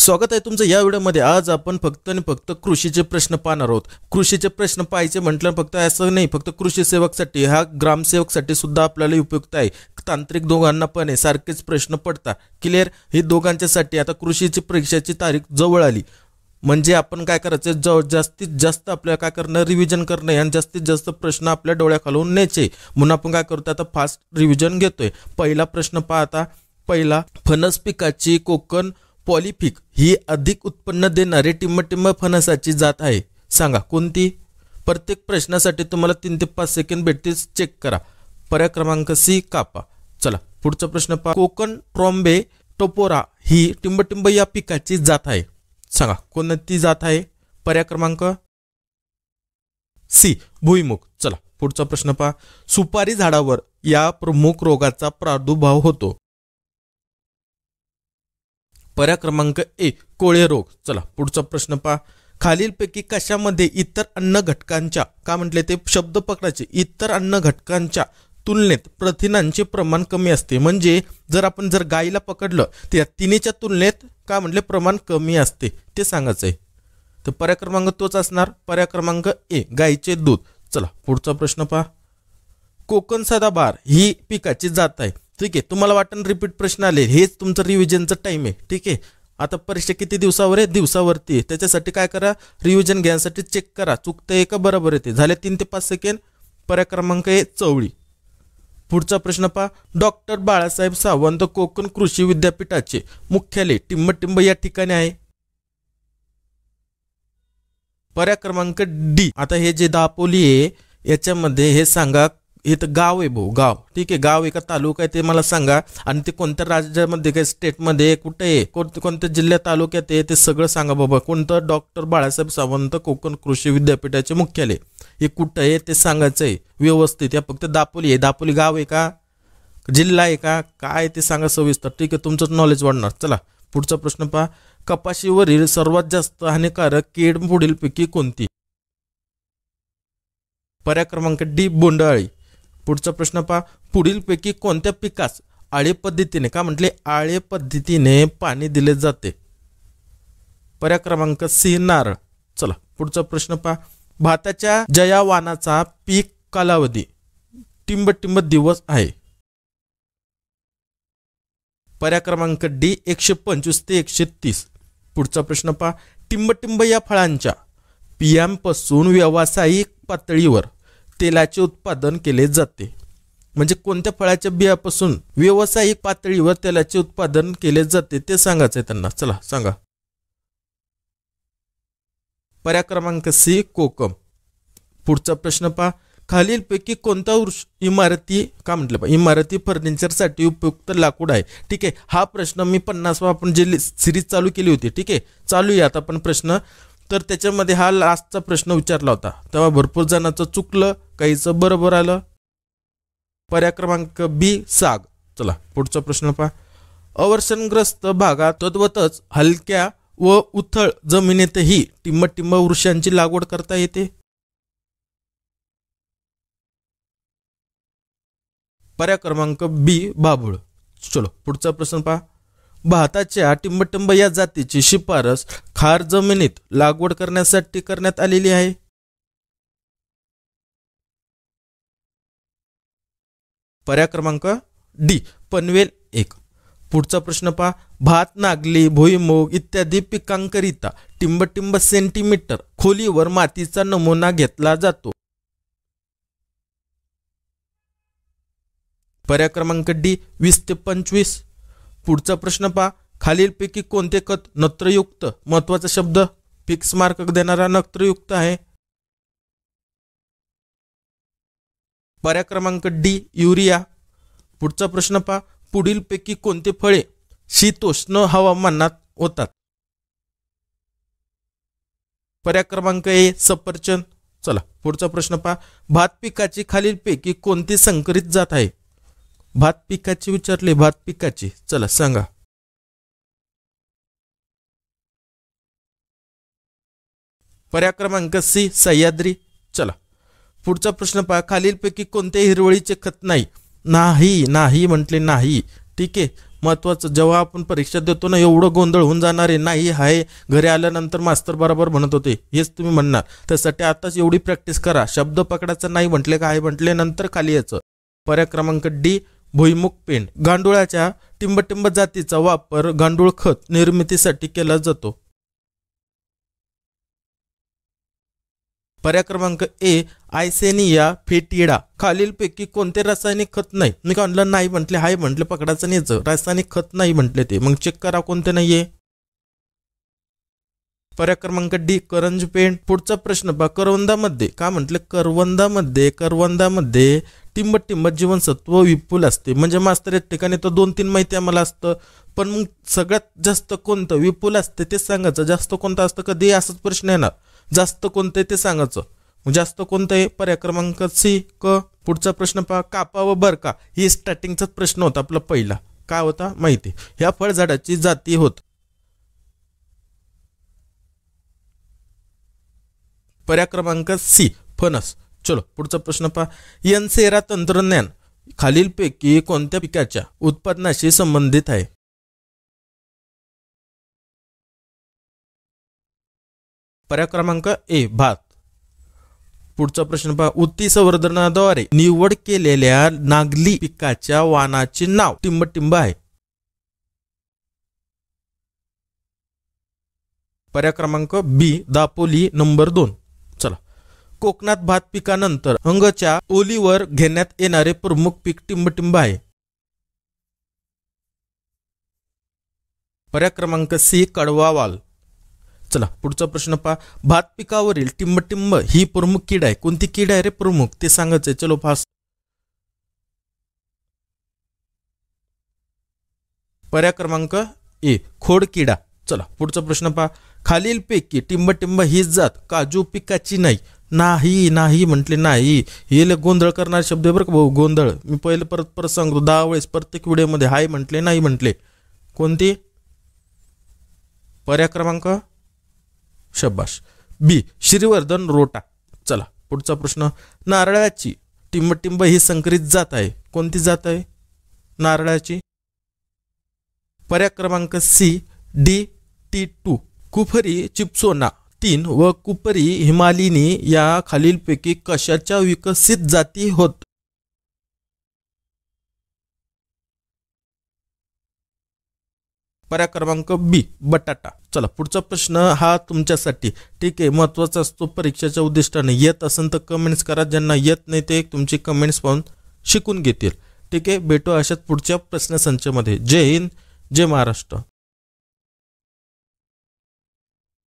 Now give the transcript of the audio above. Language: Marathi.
स्वागत आहे तुमचं या व्हिडिओमध्ये। आज आपण फक्त आणि फक्त कृषीचे प्रश्न पाहणार आहोत। कृषीचे प्रश्न पाहायचे म्हटलं फक्त असं नाही, फक्त कृषी सेवकसाठी, हा ग्रामसेवकसाठी सुद्धा आपल्याला उपयुक्त आहे। तांत्रिक दोघांना पण आहे, सारखेच प्रश्न पडतात। क्लिअर? हे दोघांच्यासाठी आता कृषीची परीक्षेची तारीख जवळ आली म्हणजे आपण काय करायचं, जास्तीत जास्त आपल्याला काय करणं, रिव्हिजन करणं आणि जास्तीत जास्त प्रश्न आपल्या डोळ्याखालून न्यायचे। म्हणून आपण काय करतो, आता फास्ट रिव्हिजन घेतोय। पहिला प्रश्न पाहता, पहिला, फणस पिकाची कोकण पॉलिफिक ही अधिक उत्पन्न देणारी टिंब फणसाची जात आहे, सांगा कोणती? प्रत्येक प्रश्नासाठी तुम्हाला 3 ते 5 सेकंद भेटतील, चेक करा। पर्याय क्रमांक सी, कापा। चला पुढचा प्रश्न पहा, कोकण ट्रॉम्बे टोपोरा ही टिंब या पिकाची जात आहे, सांगा कोणती जात आहे? पर्याय क्रमांक सी, भुईमुग। चला पुढचा प्रश्न पहा, सुपारी झाडावर या प्रमुख रोगाचा प्रादुर्भाव होतो, पर्याय क्रमांक ए, कोळे रोग। चला पुढचा प्रश्न पहा, खालीलपैकी कशामध्ये इतर अन्न घटकांच्या, का म्हटले ते शब्द पकडायचे, इतर अन्न घटकांच्या तुलनेत प्रथिनांचे प्रमाण कमी असते। म्हणजे जर आपण गाईला पकडलं तर तिन्हीच्या तुलनेत का म्हटले प्रमाण कमी असते, ते सांगायचं आहे। तर पर्याय क्रमांक तोच असणार, पर्याय क्रमांक ए, गाईचे दूध। चला पुढचा प्रश्न पहा, कोकण सदाबहार ही पिकाची जात आहे, ठीक आहे। तुम्हाला वाटण रिपीट प्रश्न आले, हेच तुमचं रिव्हिजनचं टाइम आहे, ठीक आहे। आता परीक्षा किती दिवसावर आहे? दिवसावरती आहे। त्याच्यासाठी काय करा, रिव्हिजन घ्यायसाठी चेक करा, चुकतंय का बरोबर येते। झाले 3 ते 5 सेकंद। पर्याय क्रमांक ए, चवळी। पुढचा प्रश्न पहा, डॉक्टर बाळासाहेब सावंत कोकण कृषी विद्यापीठाचे मुख्यालय टिंब या ठिकाणी आहे, पर्याय क्रमांक डी। आता हे जे दापोली आहे याच्यामध्ये हे सांगा, हे तर गाव आहे भाऊ, गाव, ठीक आहे। गाव आहे का तालुका आहे ते मला सांगा, आणि ते कोणत्या राज्यामध्ये, काय स्टेटमध्ये, कुठे आहे, कोणत्या जिल्ह्यात, तालुक्यात आहे ते सगळं सांगा बाबा। कोणतं? डॉक्टर बाळासाहेब सावंत कोकण कृषी विद्यापीठाचे मुख्यालय हे कुठं आहे ते सांगायचं आहे व्यवस्थित। या फक्त दापोली आहे, दापोली गाव आहे का, जिल्हा आहे का, काय ते सांगा सविस्तर, ठीक आहे, तुमचं नॉलेज वाढणार। चला पुढचा प्रश्न पहा, कपाशीवरील सर्वात जास्त हानिकारक कीड पुढीलपैकी कोणती? पर्याय क्रमांक डी, बोंडअळी। पुढचा प्रश्न पहा, पुढीलपैकी कोणत्या पिकास आळे पद्धतीने, का म्हटले आळे पद्धतीने पाणी दिले जाते? पर्याय क्रमांक सी, नारळ। चला पुढचा प्रश्न पहा, भाताच्या जयावानाचा पीक कालावधी टिंब दिवस आहे, पर्याय क्रमांक डी, 125 ते 130। पुढचा प्रश्न पहा, टिंब या फळांच्या बियांपासून व्यावसायिक पातळीवर तेलाचे उत्पादन केले जाते, म्हणजे कोणत्या फळाच्या बियापासून व्यावसायिक पातळीवर तेलाचे उत्पादन केले जाते ते सांगायचंय त्यांना। चला सांगा। पर्याय क्रमांक सी, कोकम। पुढचा प्रश्न पहा, खालीलपैकी कोणता इमारती, का म्हटलं इमारती फर्निचरसाठी उपयुक्त लाकूड आहे, ठीक आहे। हा प्रश्न मी 50वा आपण जे सिरीज चालू केली होती, ठीक आहे, चालू आहे आता पण प्रश्न, तर त्याच्यामध्ये हा लास्टचा प्रश्न विचारला होता, तेव्हा भरपूर जणांचं चुकलं, काहीचं बरोबर आलं। पर्याय क्रमांक बी, साग। चला पुढचा प्रश्न पहा, अवर्षणग्रस्त भागात तद्वतच हलक्या व उथळ जमिनीतही टिंब वृक्षांची लागवड करता येते, पर्याय क्रमांक बी, बाभूळ। चलो पुढचा प्रश्न पहा, भाताच्या टिंब या जातीची शिफारस खार जमिनीत लागवड करण्यासाठी करण्यात आलेली आहे, पर्याय क्रमांक डी, पनवेल 1। पुढचा प्रश्न पहा, भात, नागली, भुईमूग इत्यादी पिकांकरिता टिंब सेंटीमीटर खोलीवर मातीचा नमुना घेतला जातो, पर्याय क्रमांक डी, 20 ते 25। पुढचा प्रश्न पहा, खालीलपैकी कोणते खत नत्रयुक्त, महत्वाचा शब्द, फिक्स मार्क देणारा नत्रयुक्त आहे, पर्याय क्रमांक डी, युरिया। पुढचा प्रश्न पहा, पुढीलपैकी कोणते फळे शीतोष्ण हवामानात होतात, पर्याय क्रमांक ए, सफरचंद। चला पुढचा प्रश्न पहा, भात पिकाची खालीलपैकी कोणती संकरित जात आहे? भात पिकाची विचारले, भात पिकाची, चला सांगा। पर्याय क्रमांक सी, सह्याद्री। चला पुढचा प्रश्न पहा, खालीलपैकी कोणते हिरवळीचे खत नाही, नाही म्हटले नाही, ठीक आहे। महत्त्वाचं जेव्हा आपण परीक्षा देतो ना एवढं गोंधळ होऊन जाणार आहे, नाही आहे घरी आल्यानंतर मास्तर बरोबर म्हणत होते हेच तुम्ही म्हणणार. त्यासाठी आताच एवढी प्रॅक्टिस करा. शब्द पकडायचं नाही म्हटले काय म्हटले नंतर खाली यायचं. पर्याय क्रमांक डी भुईमुग पेंड. गांडुळाच्या टिंबटिंब जातीचा वापर गांडूळ खत निर्मितीसाठी केला जातो. पर्याय क्रमांक ए आयसेनिया फेटिडा. खालीलपैकी कोणते रासायनिक खत नाही. मी का म्हणलं नाही म्हटले हाय म्हटले पकडायचं नाही, रासायनिक खत नाही म्हटले ते, मग चेक करा कोणते नाहीये. पर्याय क्रमांक डी करंज पेंड. पुढचा प्रश्न पहा, करवंदामध्ये का म्हटले करवंदामध्ये टिंब जीवनसत्व विपुल असते. म्हणजे मास्तर एक ठिकाणी तर 2-3 माहिती आम्हाला असतं, पण मग सगळ्यात जास्त कोणतं विपुल असते ते सांगायचं. जास्त कोणतं असतं कधी असाच प्रश्न येणार, जास्त कोणतं ते सांगायचं. मग जास्त कोणतं आहे पर्याय क्रमांक सी क. पुढचा प्रश्न पहा, कापा व बरका. ही स्टार्टिंगचाच प्रश्न होता आपला पहिला. काय होता माहिती, ह्या फळझाडाची जाती होत. पर्याय क्रमांक सी फणस. चलो पुढचा प्रश्न पहा, एनसेरा तंत्रज्ञान खालीलपैकी कोणत्या पिकाच्या उत्पादनाशी संबंधित आहे. पर्याय क्रमांक ए भात. पुढचा प्रश्न पहा, उत्ती संवर्धनाद्वारे निवड केलेल्या नागली पिकाच्या वाणाचे नाव टिंबटिंब आहे. पर्याय क्रमांक बी दापोली नंबर 2. चला, कोकणात भात पिकानंतर अंगच्या ओलीवर घेण्यात येणारे प्रमुख पीक टिंबटिंब आहे. पर्याय क्रमांक सी कडवावाल. चला पुढचा प्रश्न पहा, भात पिकावरील टिंबटिंब ही प्रमुख कीड आहे. कोणती कीड आहे रे प्रमुख ते सांगायचंय. चलो फास्ट. पर्याय क्रमांक ए खोडकिडा. चला पुढचा प्रश्न पहा, खालीलपैकी टिंबटिंब ही जात काजू पिकाची नाही. नाही म्हटले नाही, हे गोंधळ करणारे शब्द बरं का भाऊ, गोंधळ. मी पहिले परत सांगतो 10 वेळेस प्रत्येक व्हिडिओमध्ये हाय म्हटले नाही म्हटले. कोणती पर्याय क्रमांक शब्बाश बी श्रीवर्धन रोटा. चला पुढचा प्रश्न, नारळाची टिंबटिंब ही संकरित जात आहे. कोणती जात आहे नारळाची. पर्याय क्रमांक C D T2. Kufri Chipsona 3 व कुपरी हिमालिनी या खालीलपैकी कशाच्या विकसित जाती होत. पर्याय क्रमांक बी बटाटा. चला पुढचा प्रश्न हा तुमच्यासाठी ठीक आहे, महत्वाचा असतो परीक्षेच्या उद्दिष्टाने. येत असेल तर कमेंट्स करा, ज्यांना येत नाही ते तुमची कमेंट्स पाहून शिकून घेतील. ठीक आहे, भेटू अशाच पुढच्या प्रश्नसंचामध्ये. जय हिंद, जय महाराष्ट्र.